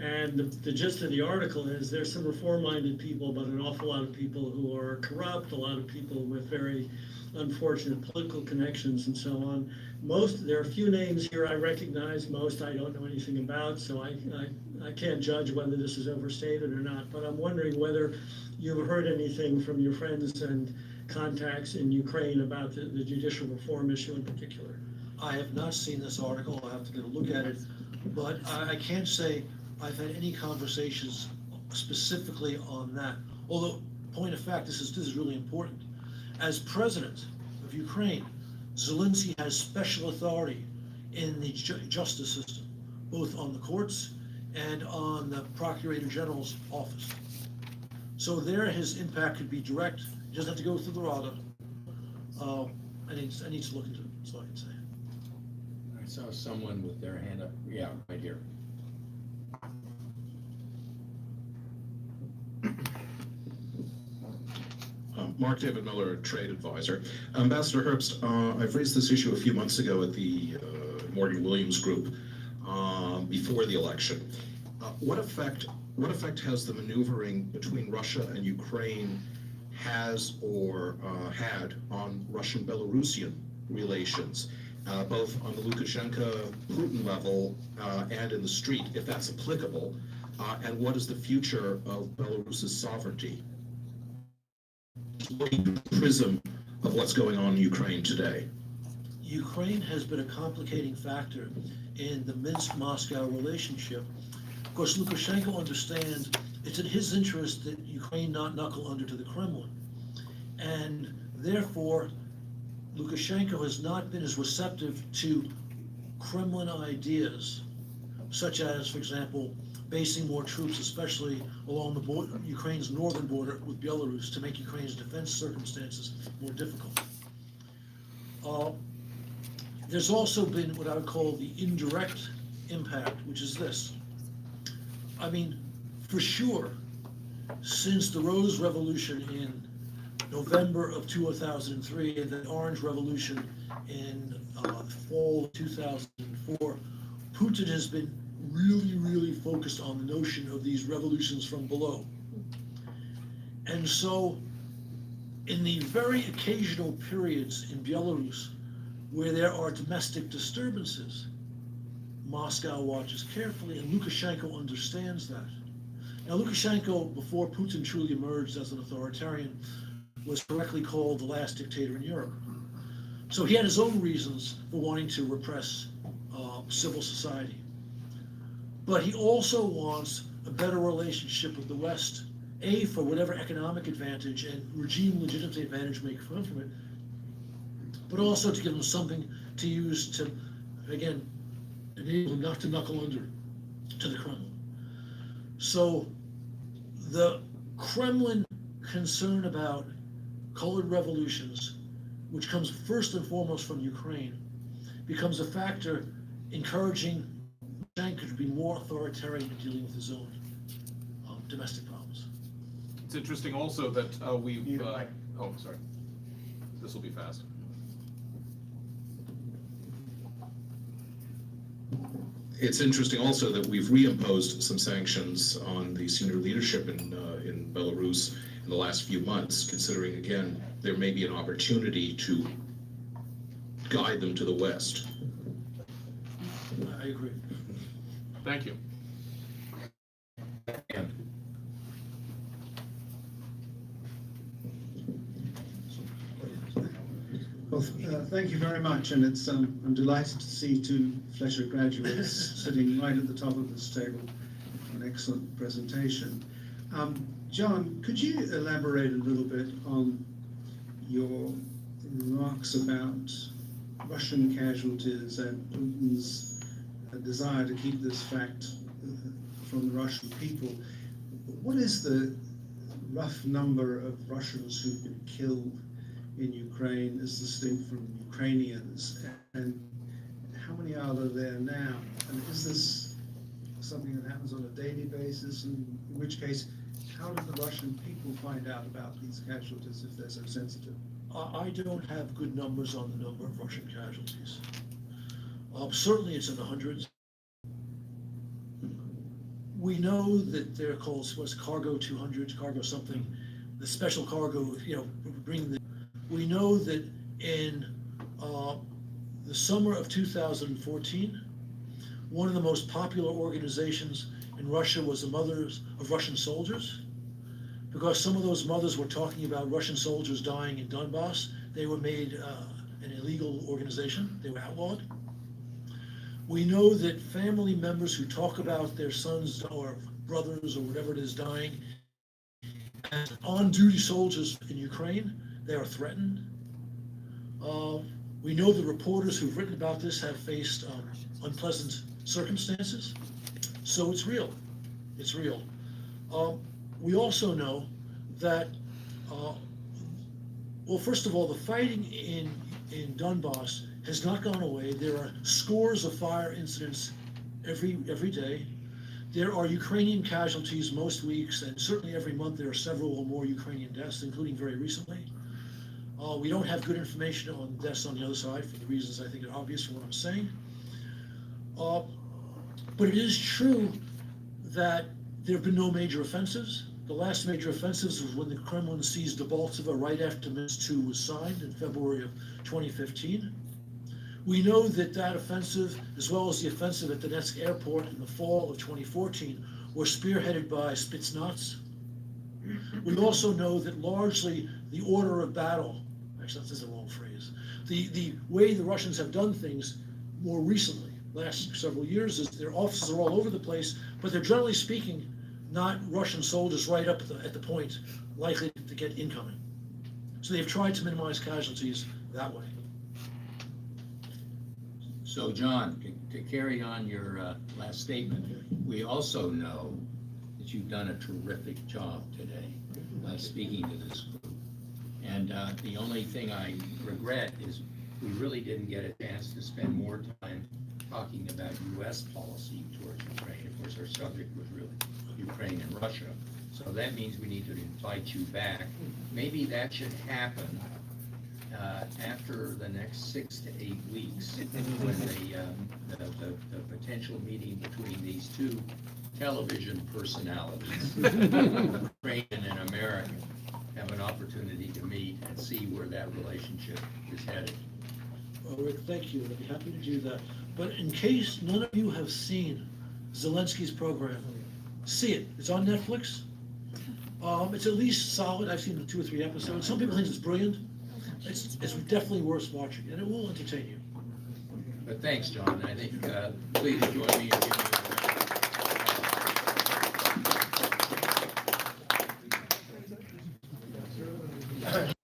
And the gist of the article is there's some reform-minded people, but an awful lot of people who are corrupt, a lot of people with very unfortunate political connections and so on. There are a few names here I recognize, most I don't know anything about, so I can't judge whether this is overstated or not, but I'm wondering whether you've heard anything from your friends and contacts in Ukraine about the judicial reform issue in particular. I have not seen this article, I'll have to get a look at it, but I can't say I've had any conversations specifically on that. Although, point of fact, this is really important. As president of Ukraine, Zelensky has special authority in the justice system, both on the courts and on the Procurator General's office. So there, his impact could be direct. He doesn't have to go through the RADA. I need to look into it, that's all I can say. I saw someone with their hand up, yeah, right here. Mark David Miller, Trade Advisor. Ambassador Herbst, I've raised this issue a few months ago at the Morgan Williams Group before the election. What effect has the maneuvering between Russia and Ukraine has or had on Russian-Belarusian relations, both on the Lukashenko-Putin level and in the street, if that's applicable, and what is the future of Belarus's sovereignty? Looking through the prism of what's going on in Ukraine today. Ukraine has been a complicating factor in the Minsk-Moscow relationship. Of course, Lukashenko understands it's in his interest that Ukraine not knuckle under to the Kremlin. And therefore, Lukashenko has not been as receptive to Kremlin ideas, such as, for example, basing more troops, especially along the border, Ukraine's northern border with Belarus, to make Ukraine's defense circumstances more difficult. There's also been what I would call the indirect impact, which is this. I mean, for sure, since the Rose Revolution in November of 2003 and the Orange Revolution in fall of 2004, Putin has been really focused on the notion of these revolutions from below. And so, in the very occasional periods in Belarus where there are domestic disturbances, Moscow watches carefully, and Lukashenko understands that. Now, Lukashenko, before Putin truly emerged as an authoritarian, was correctly called the last dictator in Europe. So he had his own reasons for wanting to repress civil society. But he also wants a better relationship with the West, A, for whatever economic advantage and regime legitimacy advantage may come from it, but also to give him something to use to, again, enable him not to knuckle under to the Kremlin. So the Kremlin concern about colored revolutions, which comes first and foremost from Ukraine, becomes a factor encouraging Lukashenko to be more authoritarian in dealing with his own domestic problems. It's interesting also that we've... oh, sorry. This will be fast. It's interesting also that we've reimposed some sanctions on the senior leadership in Belarus in the last few months, considering, again, there may be an opportunity to guide them to the West. I agree. Thank you. Well, thank you very much, and it's I'm delighted to see two Fletcher graduates sitting right at the top of this table. An excellent presentation. John, could you elaborate a little bit on your remarks about Russian casualties and Putin's desire to keep this fact from the Russian people? What is the rough number of Russians who've been killed in Ukraine as distinct from Ukrainians, and how many are there now? And is this something that happens on a daily basis? And in which case, how do the Russian people find out about these casualties if they're so sensitive? I don't have good numbers on the number of Russian casualties. Certainly it's in the hundreds. We know that they're called, what's cargo 200, cargo something, the special cargo, bring the. We know that in the summer of 2014, one of the most popular organizations in Russia was the Mothers of Russian Soldiers, because some of those mothers were talking about Russian soldiers dying in Donbass. They were made an illegal organization. They were outlawed. We know that family members who talk about their sons or brothers or whatever it is dying as on-duty soldiers in Ukraine, they are threatened. We know the reporters who've written about this have faced unpleasant circumstances. So it's real. It's real. We also know that, well, first of all, the fighting in Donbass has not gone away. There are scores of fire incidents every day. There are Ukrainian casualties most weeks, and certainly every month there are several or more Ukrainian deaths, including very recently. We don't have good information on deaths on the other side for the reasons I think are obvious from what I'm saying. But it is true that there have been no major offensives. The last major offensives was when the Kremlin seized Debaltseve right after Minsk II was signed in February of 2015. We know that that offensive, as well as the offensive at Donetsk airport in the fall of 2014, were spearheaded by Spetsnaz. We also know that largely the order of battle, actually that's the wrong phrase, the way the Russians have done things more recently, last several years, is their offices are all over the place, but they're generally speaking not Russian soldiers right up at the point likely to get incoming. So they've tried to minimize casualties that way. So, John, to carry on your last statement, we also know that you've done a terrific job today speaking to this group. And the only thing I regret is we really didn't get a chance to spend more time talking about U.S. policy towards Ukraine. Of course, our subject was really Ukraine and Russia. So that means we need to invite you back. Maybe that should happen after the next 6 to 8 weeks, when the potential meeting between these two television personalities, Ukrainian and American, have an opportunity to meet and see where that relationship is headed. Well, Rick, thank you. I'd be happy to do that. But in case none of you have seen Zelensky's program, see it. It's on Netflix. It's at least solid. I've seen 2 or 3 episodes. Some people think it's brilliant. It's definitely worth watching, and it will entertain you. But thanks, John. I think, please join me in giving you